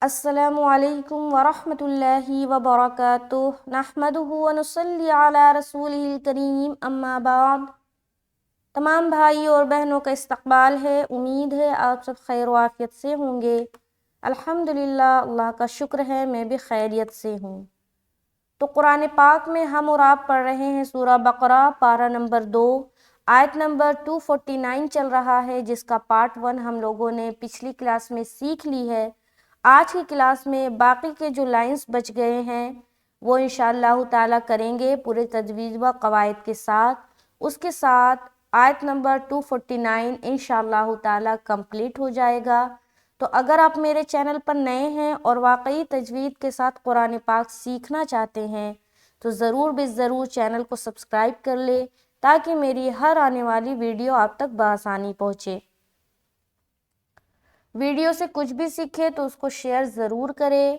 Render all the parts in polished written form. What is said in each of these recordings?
السلام علیکم ورحمۃ اللہ وبرکاتہ نحمدہ ونصلی علی رسولہ الکریم اما بعد۔ تمام بھائیوں اور بہنوں کا استقبال ہے، امید ہے آپ سب خیر و عافیت سے ہوں گے۔ الحمدللہ، اللہ کا شکر ہے میں بھی خیریت سے ہوں۔ تو قرآن پاک میں ہم اور آپ پڑھ رہے ہیں سورہ بقرہ، پارہ نمبر 2، آیت نمبر 249 چل رہا ہے، جس کا پارٹ 1 ہم لوگوں نے پچھلی کلاس میں سیکھ لی ہے۔ آج کی کلاس میں باقی کے جو لائنز بچ گئے ہیں وہ انشاءاللہ تعالیٰ کریں گے پورے تجوید و قواعد کے ساتھ۔ اس کے ساتھ آیت نمبر 249 انشاءاللہ تعالیٰ کمپلیٹ ہو جائے گا۔ تو اگر آپ میرے چینل پر نئے ہیں اور واقعی تجوید کے ساتھ قرآن پاک سیکھنا چاہتے ہیں تو ضرور ضرور چینل کو سبسکرائب کر لے تاکہ میری ہر آنے والی ویڈیو آپ تک بآسانی پہنچے۔ ویڈیو سے کچھ بھی سیکھے تو اس کو شیئر ضرور کرے،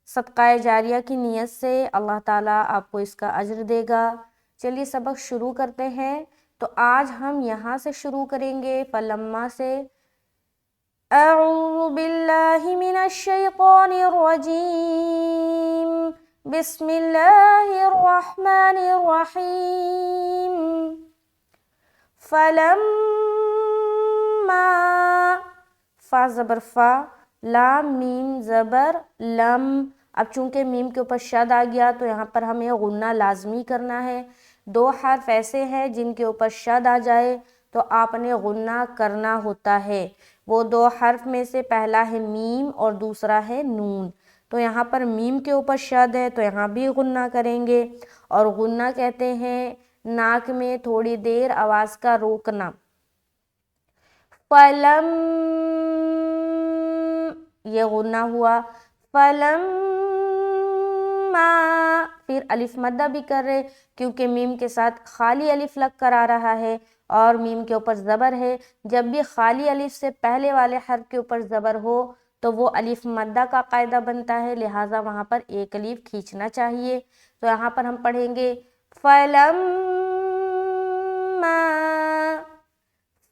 صدقہ جاریہ کی نیت سے اللہ تعالیٰ آپ کو اس کا اجر دے گا۔ چلیے سبق شروع کرتے ہیں۔ تو آج ہم یہاں سے شروع کریں گے فلما سے۔ اعوذ باللہ من الشیطان الرجیم، بسم اللہ الرحمن الرحیم۔ فلما، فا زبر فا، لام میم زبر لم۔ اب چونکہ میم کے اوپر شد آ گیا تو یہاں پر ہمیں غنہ لازمی کرنا ہے۔ 2 حرف ایسے ہیں جن کے اوپر شد آ جائے تو آپ نے غنہ کرنا ہوتا ہے۔ وہ 2 حرف میں سے پہلا ہے میم اور دوسرا ہے نون۔ تو یہاں پر میم کے اوپر شد ہے تو یہاں بھی غنہ کریں گے، اور غنہ کہتے ہیں ناک میں تھوڑی دیر آواز کا روکنا۔ فلم، یہ غنہ ہوا۔ فلم، پھر الف مدہ بھی کر رہے کیونکہ میم کے ساتھ خالی الف لگ کر آ رہا ہے اور میم کے اوپر زبر ہے۔ جب بھی خالی الف سے پہلے والے حرف کے اوپر زبر ہو تو وہ الف مدہ کا قاعدہ بنتا ہے، لہٰذا وہاں پر ایک الف کھینچنا چاہیے۔ تو یہاں پر ہم پڑھیں گے فلم،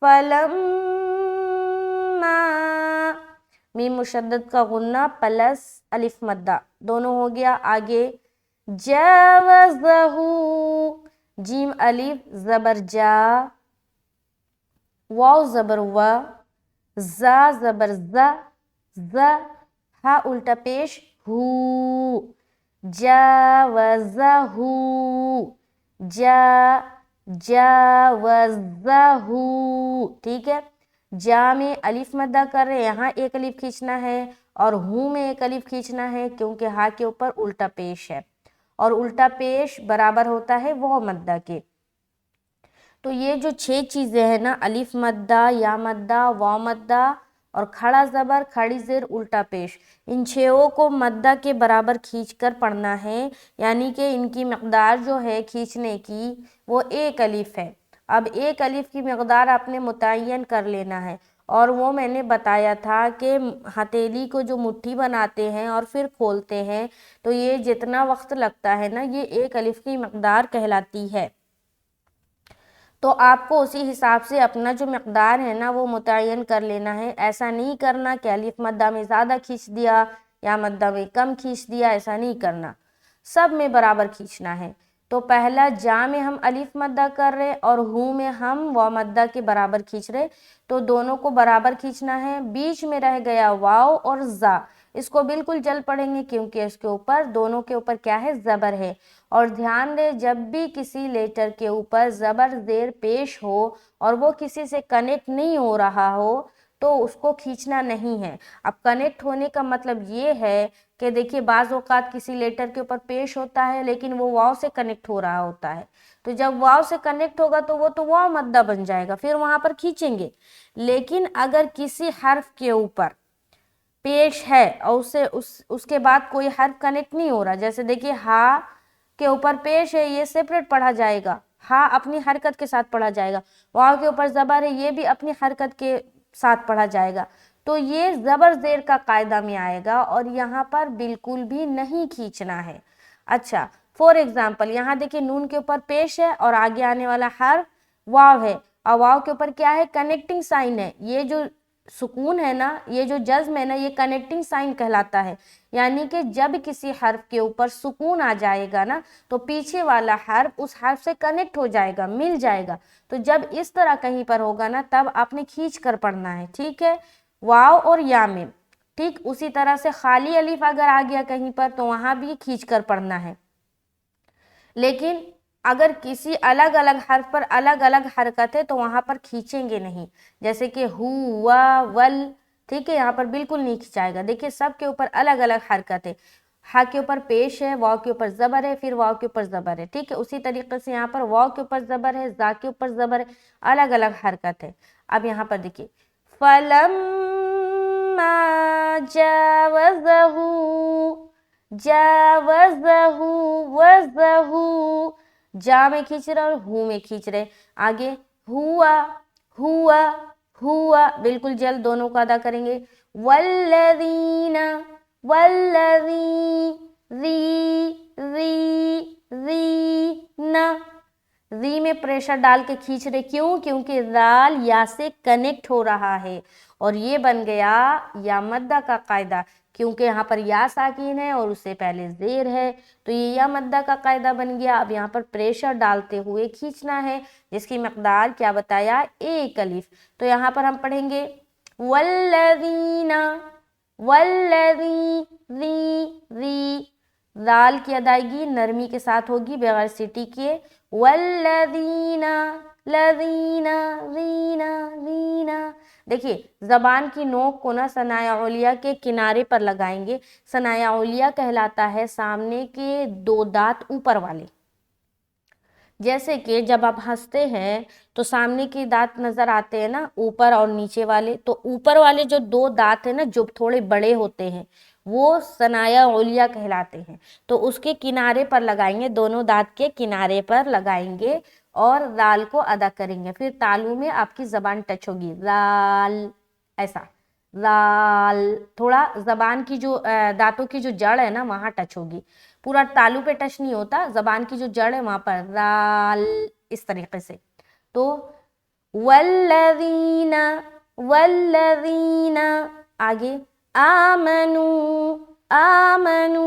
فلم، میم مشدد کا غنہ پلس الف مدہ دونوں ہو گیا۔ آگے جاوزہ، جیم الف زبر جا، واو زبر وا، زا زبر زا، زا، ہا الٹا پیش ہو، جاوزہ، جا، جاوزہ، ٹھیک ہے۔ جا میں الف مدہ کر رہے، یہاں ایک الف کھینچنا ہے، اور ہوں میں ایک الف کھینچنا ہے کیونکہ ہا کے اوپر الٹا پیش ہے، اور الٹا پیش برابر ہوتا ہے واو مدہ کے۔ تو یہ جو 6 چیزیں ہیں نا، الف مدہ، یا مدہ، واو مدہ اور کھڑا زبر، کھڑی زیر، الٹا پیش، ان 6 کو مدہ کے برابر کھینچ کر پڑھنا ہے، یعنی کہ ان کی مقدار جو ہے کھینچنے کی وہ 1 الف ہے۔ اب 1 الف کی مقدار آپ نے متعین کر لینا ہے، اور وہ میں نے بتایا تھا کہ ہتھیلی کو جو مٹھی بناتے ہیں اور پھر کھولتے ہیں تو یہ جتنا وقت لگتا ہے نا، یہ 1 الف کی مقدار کہلاتی ہے۔ تو آپ کو اسی حساب سے اپنا جو مقدار ہے نا وہ متعین کر لینا ہے۔ ایسا نہیں کرنا کہ الف مدہ میں زیادہ کھینچ دیا یا مدہ میں کم کھینچ دیا، ایسا نہیں کرنا، سب میں برابر کھینچنا ہے۔ تو پہلا جا میں ہم الف مدہ کر رہے اور ہوں میں ہم واو مدہ کے برابر کھینچ رہے، تو دونوں کو برابر کھینچنا ہے۔ بیچ میں رہ گیا واو اور زا، اس کو بالکل جل پڑیں گے کیونکہ اس کے اوپر، دونوں کے اوپر کیا ہے، زبر ہے۔ اور دھیان دے جب بھی کسی لیٹر کے اوپر زبر زیر پیش ہو اور وہ کسی سے کنیکٹ نہیں ہو رہا ہو تو اس کو کھینچنا نہیں ہے۔ اب کنیکٹ ہونے کا مطلب یہ ہے کہ دیکھیے بعض اوقات کسی لیٹر کے اوپر پیش ہوتا ہے لیکن وہ واو سے کنیکٹ ہو رہا ہوتا ہے، تو جب واو سے کنیکٹ ہوگا تو وہ تو واو مدہ بن جائے گا، پھر وہاں پر کھینچیں گے۔ لیکن اگر کسی حرف کے اوپر پیش ہے اور اس کے بعد کوئی حرف کنیکٹ نہیں ہو رہا، جیسے دیکھیے ہا کے اوپر پیش ہے، یہ سیپریٹ پڑھا جائے گا، ہا اپنی حرکت کے ساتھ پڑھا جائے گا، واو کے اوپر زبر ہے، یہ بھی اپنی حرکت کے ساتھ پڑھا جائے گا، تو یہ زبر زیر کا قاعدہ میں آئے گا اور یہاں پر بالکل بھی نہیں کھینچنا ہے۔ اچھا فور ایگزامپل یہاں دیکھیں نون کے اوپر پیش ہے اور آگے آنے والا حرف واو ہے، اور واو کے اوپر کیا ہے، کنیکٹنگ سائن ہے، یہ جو سکون ہے نا، یہ جو جزم ہے نا، یہ کنیکٹنگ سائن کہلاتا ہے، یعنی کہ جب کسی حرف کے اوپر سکون آ جائے گا نا تو پیچھے والا حرف اس حرف سے کنیکٹ ہو جائے گا، مل جائے گا۔ تو جب اس طرح کہیں پر ہوگا نا تب آپ نے کھینچ کر پڑھنا ہے، ٹھیک ہے، واو اور یا میں۔ ٹھیک اسی طرح سے خالی الف اگر آ گیا کہیں پر تو وہاں بھی کھینچ کر پڑھنا ہے، لیکن اگر کسی الگ الگ حرف پر الگ الگ حرکت ہے تو وہاں پر کھینچیں گے نہیں، جیسے کہ ہو وا ول، ٹھیک ہے، یہاں پر بالکل نہیں کھینچائے گا۔ دیکھیے سب کے اوپر الگ الگ حرکت ہے، ہا کے اوپر پیش ہے، واو کے اوپر زبر ہے، پھر واو کے اوپر زبر ہے، ٹھیک ہے، اسی طریقے سے یہاں پر واو کے اوپر زبر ہے، زا کے اوپر زبر ہے، الگ الگ حرکت ہے۔ اب یہاں پر دیکھیے فَلَمَّا جَاوَزَهُ، جاوزہو وزہو، جا میں کھینچ رہے اور ہو میں کھینچ رہے، آگے ہوا ہوا ہوا، بالکل جلد دونوں کو ادا کریں گے، والذین والذی ذی ذی ذین، ذی میں پریشر ڈال کے کھینچ رہے، کیوں؟ کیونکہ ذال یا سے کنیکٹ ہو رہا ہے، اور یہ بن گیا یا مدہ کا قاعدہ، کیونکہ یہاں پر یا ساکین ہے اور اس سے پہلے زیر ہے، تو یہ یا مدہ کا قاعدہ بن گیا۔ اب یہاں پر پریشر ڈالتے ہوئے کھینچنا ہے، جس کی مقدار کیا بتایا؟ ایک الف۔ تو یہاں پر ہم پڑھیں گے والذین، والذی ذی ذی، ذال کی ادائیگی نرمی کے ساتھ ہوگی بغیر سیٹی کیے، والذین لذین ذین ذین۔ دیکھیے زبان کی نوک کو نا ثنایا علیہ کے کنارے پر لگائیں گے، ثنایا علیہ کہلاتا ہے سامنے کے دو دانت اوپر والے، جیسے کہ جب آپ ہنستے ہیں تو سامنے کے دانت نظر آتے ہیں نا، اوپر اور نیچے والے، تو اوپر والے جو دو دانت ہیں نا جو تھوڑے بڑے ہوتے ہیں وہ ثنایا علیہ کہلاتے ہیں، تو اس کے کنارے پر لگائیں گے، دونوں دانت کے کنارے پر لگائیں گے اور ذال کو ادا کریں گے، پھر تالو میں آپ کی زبان ٹچ ہوگی، ذال، ایسا ذال، تھوڑا زبان کی جو دانتوں کی جو جڑ ہے نا وہاں ٹچ ہوگی، پورا تالو پہ ٹچ نہیں ہوتا، زبان کی جو جڑ ہے وہاں پر ذال، اس طریقے سے۔ تو والذین والذین، آگے آمنو آمنو،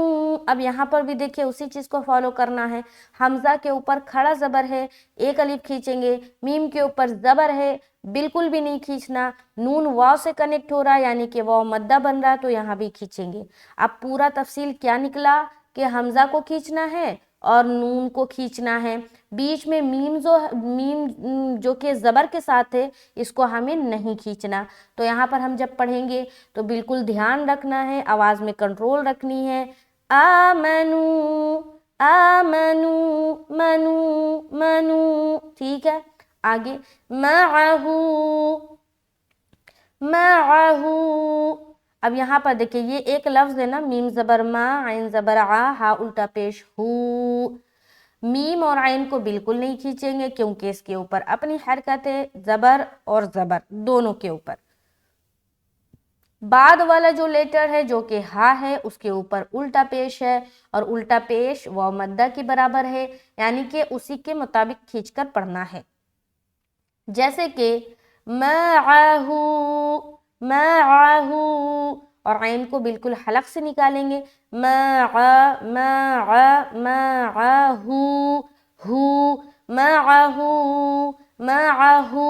اب یہاں پر بھی دیکھیں اسی چیز کو فالو کرنا ہے، حمزہ کے اوپر کھڑا زبر ہے، ایک الف کھینچیں گے، میم کے اوپر زبر ہے، بالکل بھی نہیں کھینچنا، نون واو سے کنیکٹ ہو رہا ہے یعنی کہ واو مدہ بن رہا ہے تو یہاں بھی کھینچیں گے۔ اب پورا تفصیل کیا نکلا کہ حمزہ کو کھینچنا ہے اور نون کو کھینچنا ہے، بیچ میں میم جو کہ زبر کے ساتھ ہے اس کو ہمیں نہیں کھینچنا، تو یہاں پر ہم جب پڑھیں گے تو بالکل دھیان رکھنا ہے، آواز میں کنٹرول رکھنی ہے، آمنو آمنو منو منو، ٹھیک ہے، آگے معہو معہو، اب یہاں پر دیکھیں یہ ایک لفظ ہے نا، میم زبر ما، عین زبر آ، ہا الٹا پیش ہو، میم اور عین کو بالکل نہیں کھینچیں گے کیونکہ اس کے اوپر اپنی حرکت ہے، زبر اور زبر دونوں کے اوپر۔ بعد والا جو لیٹر ہے جو کہ ہا ہے اس کے اوپر الٹا پیش ہے، اور الٹا پیش واو مدہ کے برابر ہے، یعنی کہ اسی کے مطابق کھینچ کر پڑھنا ہے، جیسے کہ معہو معہو، اور عین کو بالکل حلق سے نکالیں گے، معہو ہو معہو معہو،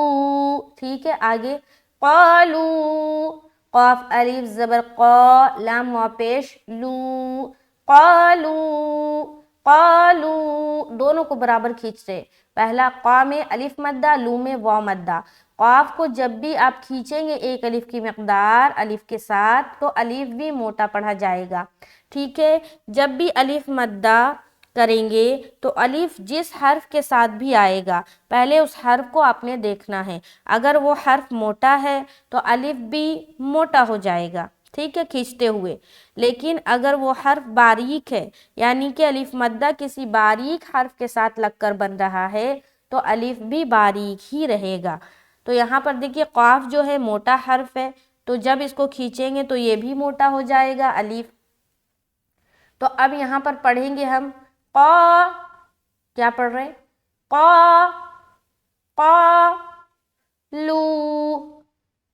ٹھیک ہے، آگے قالو، قاف الف زبر قا، لام واو پیش لو، قالو قالو، دونوں کو برابر کھینچتے، پہلا قا میں الف مدہ، لو میں واو مدہ، قاف کو جب بھی آپ کھینچیں گے ایک الف کی مقدار الف کے ساتھ تو الف بھی موٹا پڑھا جائے گا، ٹھیک ہے، جب بھی الف مدہ کریں گے تو الف جس حرف کے ساتھ بھی آئے گا پہلے اس حرف کو آپ نے دیکھنا ہے، اگر وہ حرف موٹا ہے تو الف بھی موٹا ہو جائے گا، ٹھیک ہے، کھینچتے ہوئے، لیکن اگر وہ حرف باریک ہے یعنی کہ الف مدہ کسی باریک حرف کے ساتھ لگ کر بن رہا ہے تو الف بھی باریک ہی رہے گا، تو یہاں پر دیکھیے قاف جو ہے موٹا حرف ہے تو جب اس کو کھینچیں گے تو یہ بھی موٹا ہو جائے گا الف، تو اب یہاں پر پڑھیں گے ہم قا، کیا پڑھ رہے ہیں؟ قا قا لو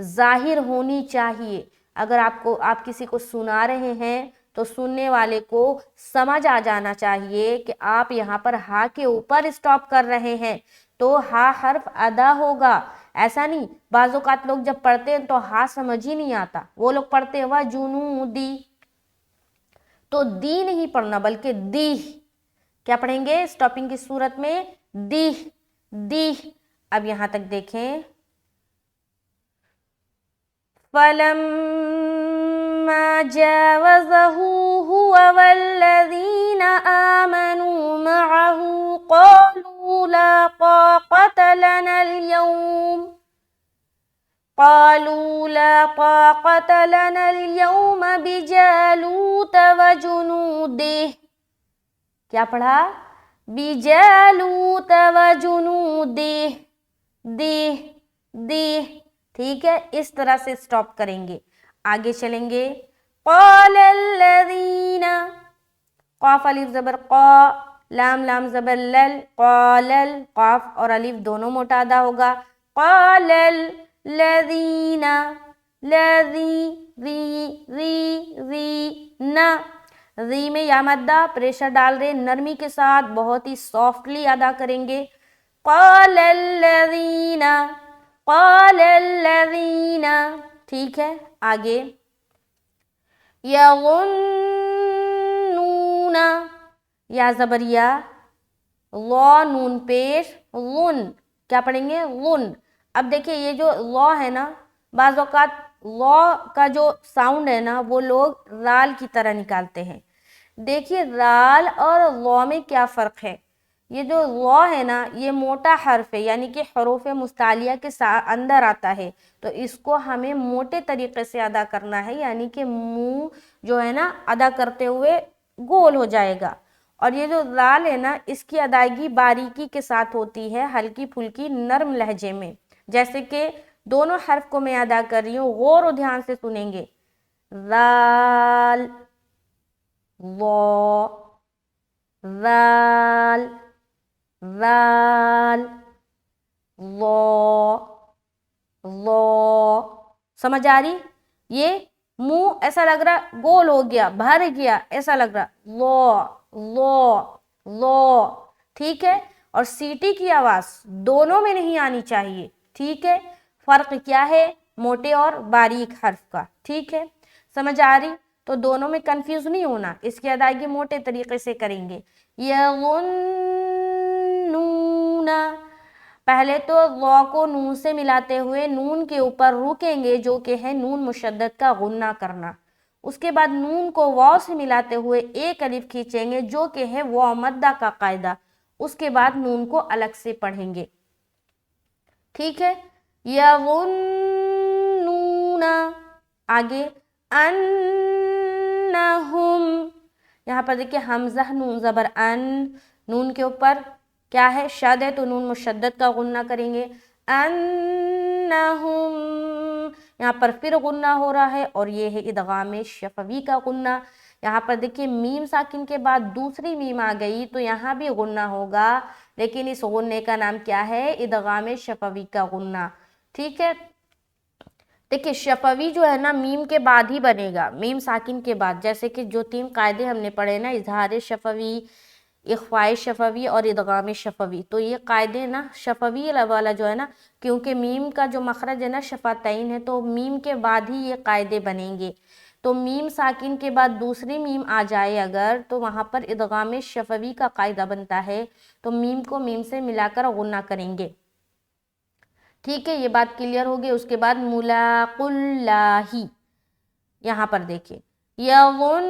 ظاہر ہونی چاہیے. اگر آپ کسی کو سنا رہے ہیں تو سننے والے کو سمجھ آ جانا چاہیے کہ آپ یہاں پر ہا کے اوپر اسٹاپ کر رہے ہیں تو ہا حرف ادا ہوگا. ایسا نہیں، بعض اوقات لوگ جب پڑھتے ہیں تو ہا سمجھ ہی نہیں آتا، وہ لوگ پڑھتے ہیں وجنودی، تو دی نہیں پڑھنا بلکہ دی. کیا پڑھیں گے اسٹاپنگ کی صورت میں؟ دی دی. اب یہاں تک دیکھیں، فَلَمَّا جَاوَزَهُ هُوَ وَالَّذِينَ آمَنُوا مَعَهُ قَالُوا لَا طَاقَةَ لَنَا الْيَوْمَ بِجَالُوتَ وَجُنُودِهِ. کیا پڑھا؟ بِجَالُوتَ وَجُنُودِهِ. دی دی. ٹھیک ہے، اس طرح سے سٹاپ کریں گے. آگے چلیں گے. قال الذین، قاف الف زبر قا، لام لام زبر لل، قال قاف اور الف دونوں موٹا ادا ہوگا. قال الذین، لذی ری ری ری نا، ری میں یا مدہ پریشر ڈال رہے نرمی کے ساتھ، بہت ہی سافٹلی ادا کریں گے. قال الذین، قال الذین. ٹھیک ہے، آگے. یظنون، یا زبر یا، لا نون پیش، غن. کیا پڑھیں گے؟ غن. اب دیکھیں یہ جو لا ہے نا، بعض اوقات لا کا جو ساؤنڈ ہے نا وہ لوگ رال کی طرح نکالتے ہیں. دیکھیے رال اور لا میں کیا فرق ہے. یہ جو لا ہے نا یہ موٹا حرف ہے، یعنی کہ حروف مستعلیہ کے اندر آتا ہے، تو اس کو ہمیں موٹے طریقے سے ادا کرنا ہے، یعنی کہ منہ جو ہے نا ادا کرتے ہوئے گول ہو جائے گا. اور یہ جو رال ہے نا اس کی ادائیگی باریکی کے ساتھ ہوتی ہے، ہلکی پھلکی نرم لہجے میں. جیسے کہ دونوں حرف کو میں ادا کر رہی ہوں، غور و دھیان سے سنیں گے. رال، لا، رال، رال، لا، لا. سمجھ آ رہی؟ یہ منہ ایسا لگ رہا گول ہو گیا، بھر گیا، ایسا لگ رہا. لا، لا، لا. ٹھیک ہے، اور سیٹی کی آواز دونوں میں نہیں آنی چاہیے. ٹھیک ہے، فرق کیا ہے موٹے اور باریک حرف کا؟ ٹھیک ہے، سمجھ آ رہی؟ تو دونوں میں کنفیوز نہیں ہونا، اس کی ادائیگی موٹے طریقے سے کریں گے. یظنون، پہلے تو لا کو نون سے ملاتے ہوئے نون کے اوپر رکیں گے جو کہ ہے نون مشدد کا غنہ کرنا. اس کے بعد نون کو واو سے ملاتے ہوئے ایک الف کھینچیں گے جو کہ ہے واو مدہ کا قاعدہ. اس کے بعد نون کو الگ سے پڑھیں گے. ٹھیک ہے، یظنون. آگے انہم، یہاں پر دیکھیں حمزہ نون زبر ان، نون کے اوپر کیا ہے شد ہے تو نون مشدد کا غنہ کریں گے. انہم، یہاں پر پھر غنہ ہو رہا ہے اور یہ ہے ادغام شفوی کا غنہ. یہاں پر دیکھیں میم ساکن کے بعد دوسری میم آ گئی تو یہاں بھی غنہ ہوگا، لیکن اس غنے کا نام کیا ہے؟ ادغام شفوی کا غنہ. ٹھیک ہے، دیکھیں شفوی جو ہے نا میم کے بعد ہی بنے گا، میم ساکن کے بعد. جیسے کہ جو 3 قاعدے ہم نے پڑھے نا، اظہار شفوی، اخفاء شفوی اور ادغام شفوی، تو یہ قاعدے نا شفوی والا جو ہے نا، کیونکہ میم کا جو مخرج ہے نا شفتین ہے تو میم کے بعد ہی یہ قاعدے بنیں گے. تو میم ساکن کے بعد دوسری میم آ جائے اگر تو وہاں پر ادغام شفوی کا قاعدہ بنتا ہے، تو میم کو میم سے ملا کر غنہ کریں گے. ٹھیک ہے، یہ بات کلیئر ہوگی. اس کے بعد ملاق اللہ، یہاں پر دیکھیں یظنون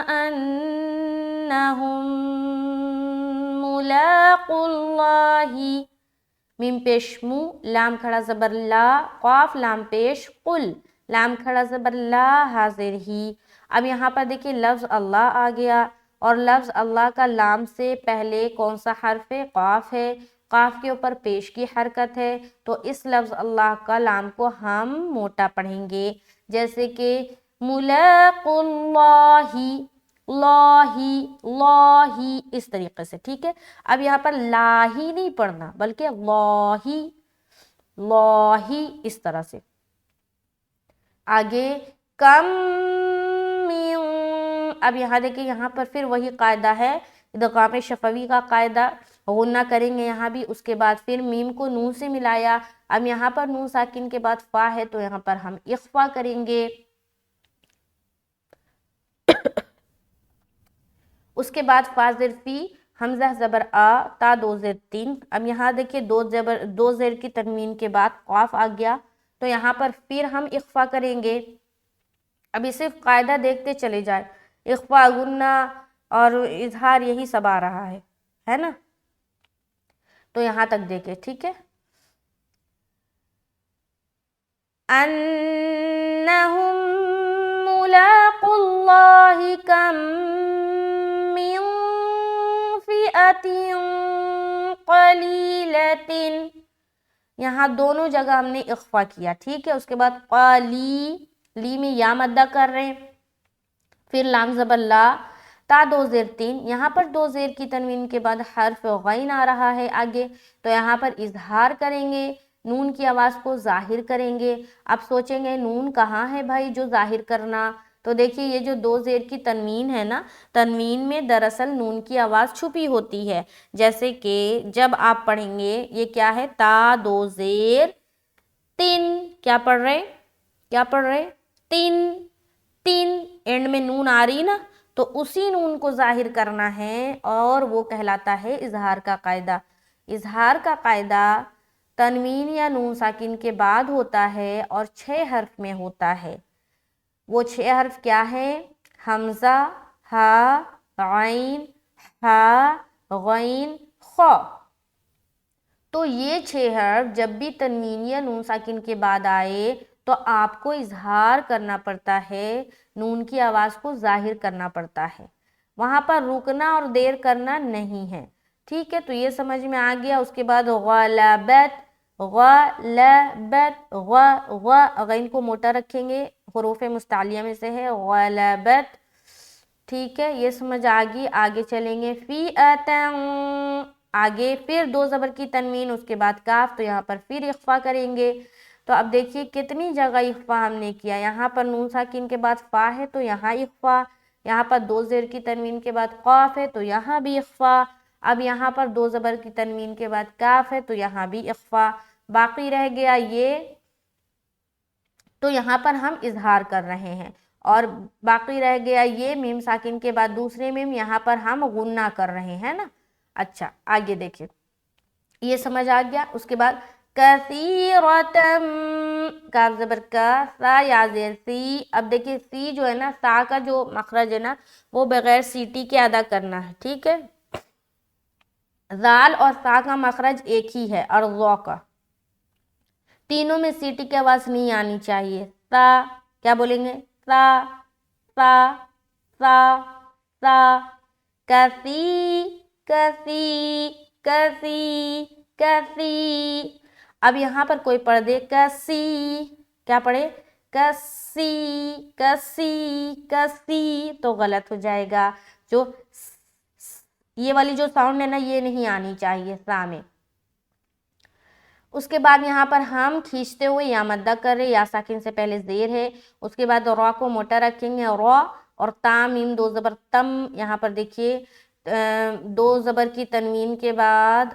انہم ملاق اللہ، میم پیش مو، لام کھڑا زبر لا، قاف لام پیش قل، لام کھڑا زبر لا حاضر ہی. اب یہاں پر دیکھیں لفظ اللہ آ گیا اور لفظ اللہ کا لام سے پہلے کون سا حرف ہے؟ قاف ہے. قاف کے اوپر پیش کی حرکت ہے تو اس لفظ اللہ کا لام کو ہم موٹا پڑھیں گے، جیسے کہ ملاق اللہ، لاہی، لاہی، اس طریقے سے. ٹھیک ہے، اب یہاں پر لاہی نہیں پڑھنا بلکہ لاہی. لاہی اس طرح سے. آگے کم من، اب یہاں دیکھیں یہاں پر پھر وہی قاعدہ ہے ادغام شفوی کا قاعدہ، غنہ کریں گے یہاں بھی. اس کے بعد پھر میم کو نون سے ملایا. اب یہاں پر نون ساکن کے بعد فا ہے تو یہاں پر ہم اخفا کریں گے. اس کے بعد فا زیر فی، حمزہ زبر آ، تا دو زیر تین. اب یہاں دیکھیں دو زیر کی تنوین کے بعد قاف آ گیا تو یہاں پر پھر ہم اخفا کریں گے. ابھی صرف قاعدہ دیکھتے چلے جائے. اخفا، غنہ اور اظہار یہی سب آ رہا ہے نا. تو یہاں تک دیکھیں، ٹھیک ہے. انہم ملاقو اللہ کم من فئۃ قلیلۃ، یہاں دونوں جگہ ہم نے اخفا کیا، ٹھیک ہے. اس کے بعد قالی، لی میں یا مدہ کر رہے ہیں، پھر لام زبر لا، تا دو زیر تین. یہاں پر دو زیر کی تنوین کے بعد حرف غین آ رہا ہے آگے، تو یہاں پر اظہار کریں گے، نون کی آواز کو ظاہر کریں گے. اب سوچیں گے نون کہاں ہے بھائی جو ظاہر کرنا، تو دیکھیے یہ جو دو زیر کی تنوین ہے نا، تنوین میں دراصل نون کی آواز چھپی ہوتی ہے. جیسے کہ جب آپ پڑھیں گے یہ کیا ہے، تا دو زیر تین، کیا پڑھ رہے تین، تین اینڈ میں نون آ رہی نا، تو اسی نون کو ظاہر کرنا ہے اور وہ کہلاتا ہے اظہار کا قاعدہ. اظہار کا قاعدہ تنوین یا نون ساکن کے بعد ہوتا ہے اور 6 حرف میں ہوتا ہے. وہ 6 حرف کیا ہے، حمزہ، ہا، عین، ہا، غین، خا. تو یہ 6 حرف جب بھی تنوین یا نون ساکن کے بعد آئے تو آپ کو اظہار کرنا پڑتا ہے، نون کی آواز کو ظاہر کرنا پڑتا ہے. وہاں پر رکنا اور دیر کرنا نہیں ہے، ٹھیک ہے. تو یہ سمجھ میں آ گیا. اس کے بعد غلبت، غلبت، غین کو موٹا رکھیں گے، حروف مستعلیہ میں سے ہے غلبت، ٹھیک ہے. یہ سمجھ آ گئی. آگے چلیں گے فئۃ، آگے پھر دو زبر کی تنوین، اس کے بعد کاف، تو یہاں پر پھر اخفا کریں گے. تو اب دیکھیے کتنی جگہ اخفا ہم نے کیا. یہاں پر نون ساکن کے بعد فا ہے تو یہاں اخفا، یہاں پر دو زیر کی تنوین کے بعد قاف ہے تو یہاں بھی اخفا. اب یہاں پر دو زبر کی تنوین کے بعد کاف ہے تو یہاں بھی اخفا. باقی رہ گیا یہ، تو یہاں پر ہم اظہار کر رہے ہیں. اور باقی رہ گیا یہ میم ساکن کے بعد دوسرے میم، یہاں پر ہم غنہ کر رہے ہیں نا. اچھا آگے دیکھیں، یہ سمجھ آ گیا. اس کے بعد کثیرتم، کاف زبر کا، سا یا زیر سی. اب دیکھیں سی جو ہے نا، سا کا جو مخرج ہے نا وہ بغیر سیٹی کے ادا کرنا ہے، ٹھیک ہے. زال اور سا کا مخرج ایک ہی ہے، اور ضو کا، تینوں میں سیٹی کی آواز نہیں آنی چاہیے. سا، کیا بولیں گے، سا، سا، سا، سا. کسی، کسی، کسی، کسی. اب یہاں پر کوئی پڑھ دے کسی، کیا پڑھے، کسی، کسی، کسی، تو غلط ہو جائے گا. جو یہ والی جو ساؤنڈ ہے نا یہ نہیں آنی چاہیے سا میں. اس کے بعد یہاں پر ہم کھینچتے ہوئے یا مدہ کر رہے، یا ساکن سے پہلے زیر ہے. اس کے بعد را کو موٹا رکھیں گے، را، اور تا میم دو زبر تم. یہاں پر دیکھیے دو زبر کی تنوین کے بعد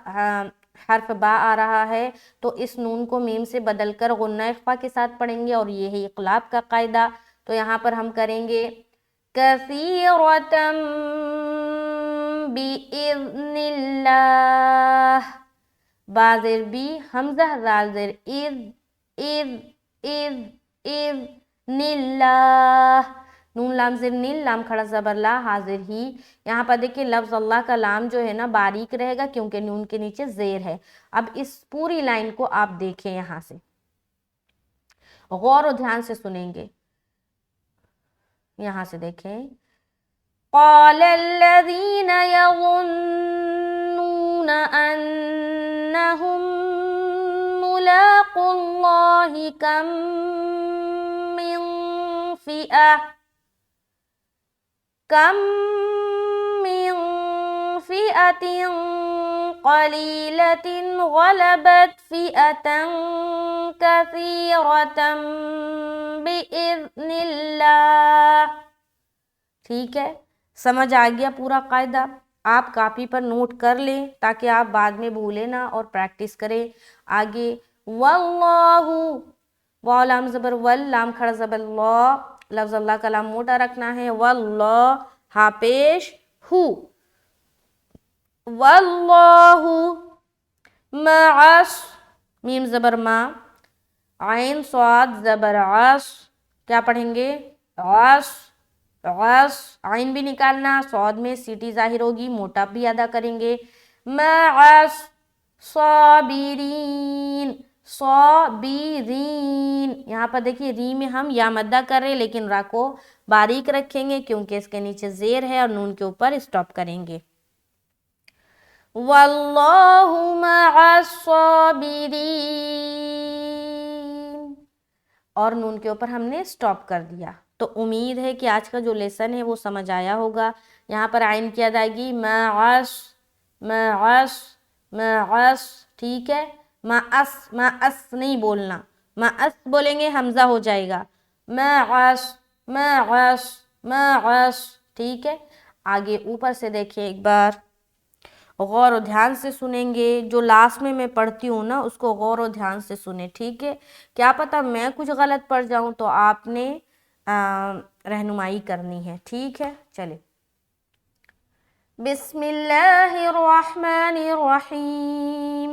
حرف با آ رہا ہے تو اس نون کو میم سے بدل کر غنہ اخفا کے ساتھ پڑھیں گے، اور یہ ہے اقلاب کا قاعدہ. تو یہاں پر ہم کریں گے کثیرتم بِإِذْنِ اللَّهِ، با زیر بی، حمزہ زال زیر اذ، اذ، اذ، اذ، نِلّہ، نون لام زیر نیل، لام کھڑا زبر لا، حاضر ہی. یہاں پر دیکھیں لفظ اللہ کا لام جو ہے نا باریک رہے گا کیونکہ نون کے نیچے زیر ہے. اب اس پوری لائن کو آپ دیکھیں، یہاں سے غور و دھیان سے سنیں گے. یہاں سے دیکھیں، قال الذين يظنون أنهم ملاقو الله كم من فئة فِئَةٍ قَلِيلَةٍ غَلَبَتْ فِئَةً كَثِيرَةً بِإِذْنِ اللَّهِ۔ ٹھیک ہے، سمجھ آ گیا پورا قاعدہ؟ آپ کاپی پر نوٹ کر لیں تاکہ آپ بعد میں بھولیں نہ اور پریکٹس کریں آگے۔ واللہ، واو لام زبر ول، لام کھڑا زبر اللہ، لفظ اللہ کا لام موٹا رکھنا ہے، واللہ ہا پیش ہو، واللہ معس، میم زبر ما، عین صاد زبر عس، کیا پڑھیں گے؟ عس، عس، عین بھی نکالنا، صاد میں سیٹی ظاہر ہوگی، موٹا بھی ادا کریں گے، معس صابرین، صابرین، یہاں پر دیکھیے ری میں ہم یا مدہ کر رہے لیکن را کو باریک رکھیں گے کیونکہ اس کے نیچے زیر ہے اور نون کے اوپر اسٹاپ کریں گے۔ واللہ مع الصابرین، اور نون کے اوپر ہم نے اسٹاپ کر دیا۔ تو امید ہے کہ آج کا جو لیسن ہے وہ سمجھ آیا ہوگا۔ یہاں پر عین کی ادائیگی معس، معس، معس، ٹھیک ہے، معس، معس نہیں بولنا، معس بولیں گے حمزہ ہو جائے گا، معس، معس، معس، ٹھیک ہے۔ آگے اوپر سے دیکھیں ایک بار، غور و دھیان سے سنیں گے، جو لاسٹ میں پڑھتی ہوں نا اس کو غور و دھیان سے سنیں، ٹھیک ہے؟ کیا پتہ میں کچھ غلط پڑھ جاؤں تو آپ نے رہنمائی کرنی ہے، ٹھیک ہے؟ چلے، بسم اللہ الرحمن الرحیم،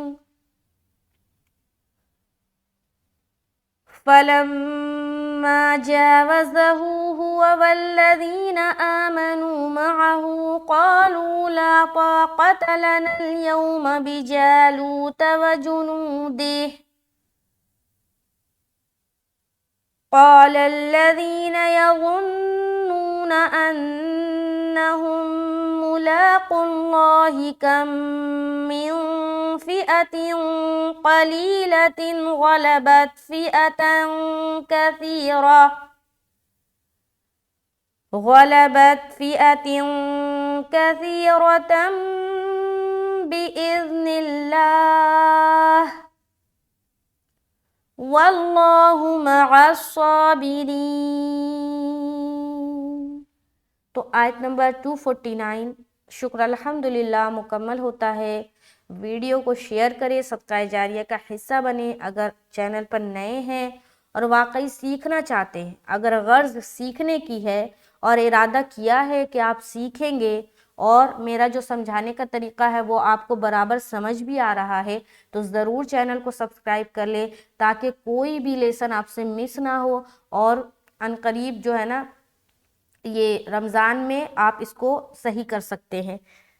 فلما جاوزه هو والذين آمنوا معه قالوا لا طاقة لنا اليوم بجالوت وجنوده قال الذين يظنون أنهم ملاقو الله كم من فئة قليلة غلبت فئة كثيرة بإذن الله واللہ مع الصابرین۔ تو آیت نمبر 249 شکر الحمدللہ مکمل ہوتا ہے۔ ویڈیو کو شیئر کریں، صدقہ جاریہ کا حصہ بنیں۔ اگر چینل پر نئے ہیں اور واقعی سیکھنا چاہتے ہیں، اگر غرض سیکھنے کی ہے اور ارادہ کیا ہے کہ آپ سیکھیں گے اور میرا جو سمجھانے کا طریقہ ہے وہ آپ کو برابر سمجھ بھی آ رہا ہے، تو ضرور چینل کو سبسکرائب کر لیں تاکہ کوئی بھی لیسن آپ سے مس نہ ہو، اور عنقریب جو ہے نا یہ رمضان میں آپ اس کو صحیح کر سکتے ہیں۔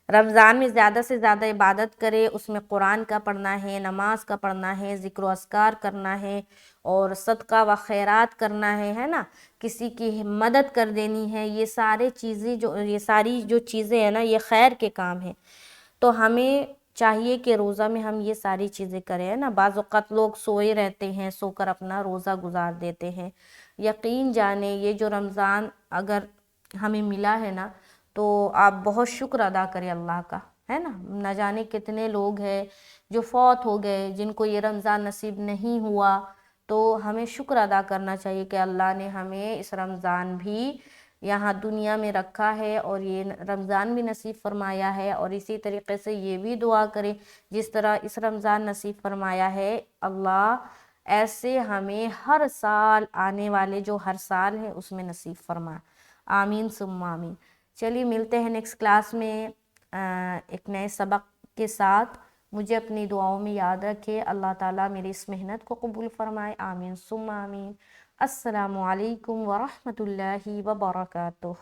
رمضان میں زیادہ سے زیادہ عبادت کرے، اس میں قرآن کا پڑھنا ہے، نماز کا پڑھنا ہے، ذکر و اذکار کرنا ہے اور صدقہ و خیرات کرنا ہے نا، کسی کی مدد کر دینی ہے، یہ ساری جو چیزیں ہیں نا یہ خیر کے کام ہیں۔ تو ہمیں چاہیے کہ روزہ میں ہم یہ ساری چیزیں کریں نا۔ بعض اوقات لوگ سوئے رہتے ہیں، سو کر اپنا روزہ گزار دیتے ہیں۔ یقین جانیں یہ جو رمضان اگر ہمیں ملا ہے نا تو آپ بہت شکر ادا کریں اللہ کا، ہے نا۔ نہ جانے کتنے لوگ ہیں جو فوت ہو گئے، جن کو یہ رمضان نصیب نہیں ہوا، تو ہمیں شکر ادا کرنا چاہیے کہ اللہ نے ہمیں اس رمضان بھی یہاں دنیا میں رکھا ہے اور یہ رمضان بھی نصیب فرمایا ہے، اور اسی طریقے سے یہ بھی دعا کریں جس طرح اس رمضان نصیب فرمایا ہے، اللہ ایسے ہمیں ہر سال آنے والے جو ہر سال ہے اس میں نصیب فرما، آمین ثم آمین۔ چلیے ملتے ہیں نیکسٹ کلاس میں ایک نئے سبق کے ساتھ۔ مجھے اپنی دعاؤں میں یاد رکھے، اللہ تعالیٰ میری اس محنت کو قبول فرمائے، آمین ثم آمین۔ السلام علیکم ورحمۃ اللہ وبرکاتہ۔